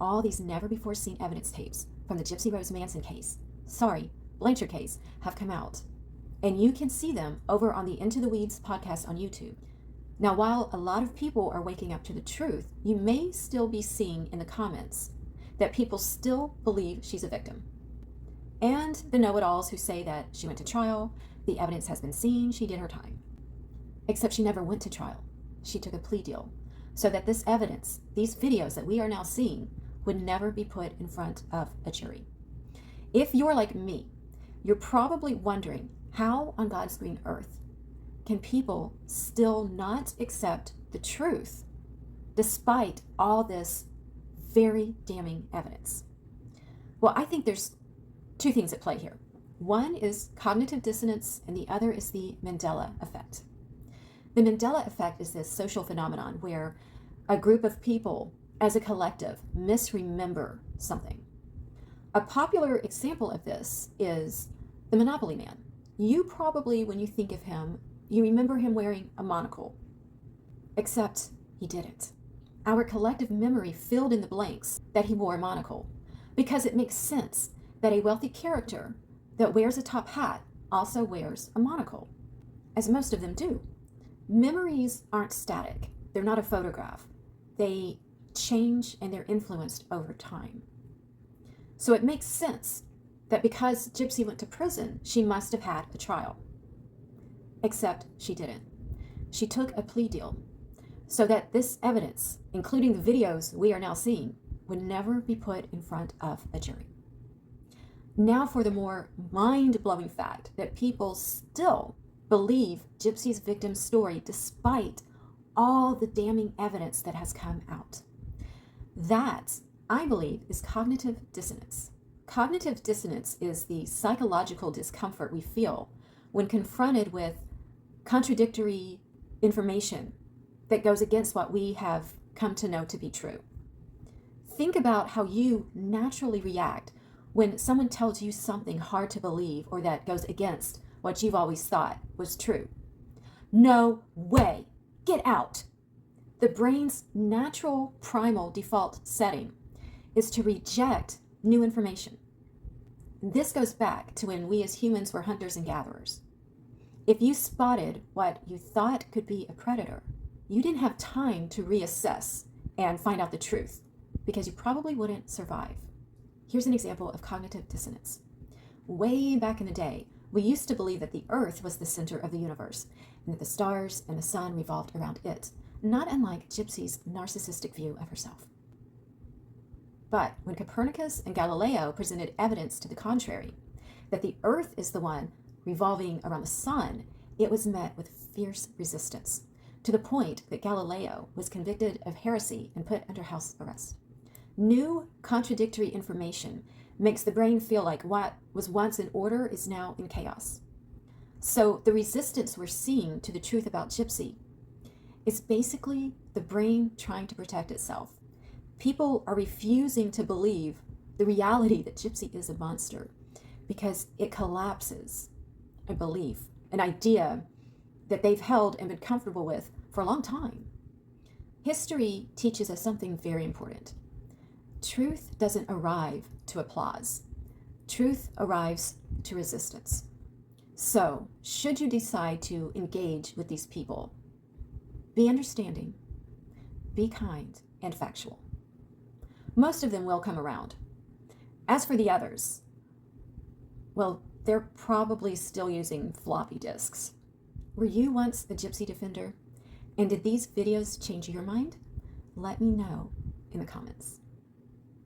all these never-before-seen evidence tapes from the Gypsy Rose Manson case, Blanchard case, have come out. And you can see them over on the Into the Weeds podcast on YouTube. Now, while a lot of people are waking up to the truth, you may still be seeing in the comments that people still believe she's a victim. And the know-it-alls who say that she went to trial, the evidence has been seen, she did her time. Except she never went to trial. She took a plea deal so that this evidence, these videos that we are now seeing, would never be put in front of a jury. If you're like me, you're probably wondering, how on God's green earth can people still not accept the truth despite all this very damning evidence? Well, I think there's two things at play here. One is cognitive dissonance, and the other is the Mandela effect. The Mandela effect is this social phenomenon where a group of people, as a collective, misremember something. A popular example of this is the Monopoly Man. You probably, when you think of him, you remember him wearing a monocle, except he didn't. Our collective memory filled in the blanks that he wore a monocle because it makes sense that a wealthy character that wears a top hat also wears a monocle, as most of them do. Memories aren't static. They're not a photograph. They change and they're influenced over time. So it makes sense that because Gypsy went to prison, she must have had a trial. Except she didn't. She took a plea deal so that this evidence, including the videos we are now seeing, would never be put in front of a jury. Now for the more mind-blowing fact that people still believe Gypsy's victim story despite all the damning evidence that has come out. That, I believe, is cognitive dissonance. Cognitive dissonance is the psychological discomfort we feel when confronted with contradictory information that goes against what we have come to know to be true. Think about how you naturally react when someone tells you something hard to believe or that goes against what you've always thought was true. No way! Get out! The brain's natural primal default setting is to reject new information. This goes back to when we as humans were hunters and gatherers. If you spotted what you thought could be a predator, you didn't have time to reassess and find out the truth because you probably wouldn't survive. Here's an example of cognitive dissonance. Way back in the day, we used to believe that the Earth was the center of the universe and that the stars and the sun revolved around it, not unlike Gypsy's narcissistic view of herself. But when Copernicus and Galileo presented evidence to the contrary, that the Earth is the one revolving around the sun, it was met with fierce resistance, to the point that Galileo was convicted of heresy and put under house arrest. New contradictory information makes the brain feel like what was once in order is now in chaos. So the resistance we're seeing to the truth about Gypsy is basically the brain trying to protect itself. People are refusing to believe the reality that Gypsy is a monster because it collapses a belief, an idea that they've held and been comfortable with for a long time. History teaches us something very important. Truth doesn't arrive to applause. Truth arrives to resistance. So, should you decide to engage with these people, be understanding, be kind, and factual. Most of them will come around. As for the others, well, they're probably still using floppy disks. Were you once a Gypsy defender? And did these videos change your mind? Let me know in the comments.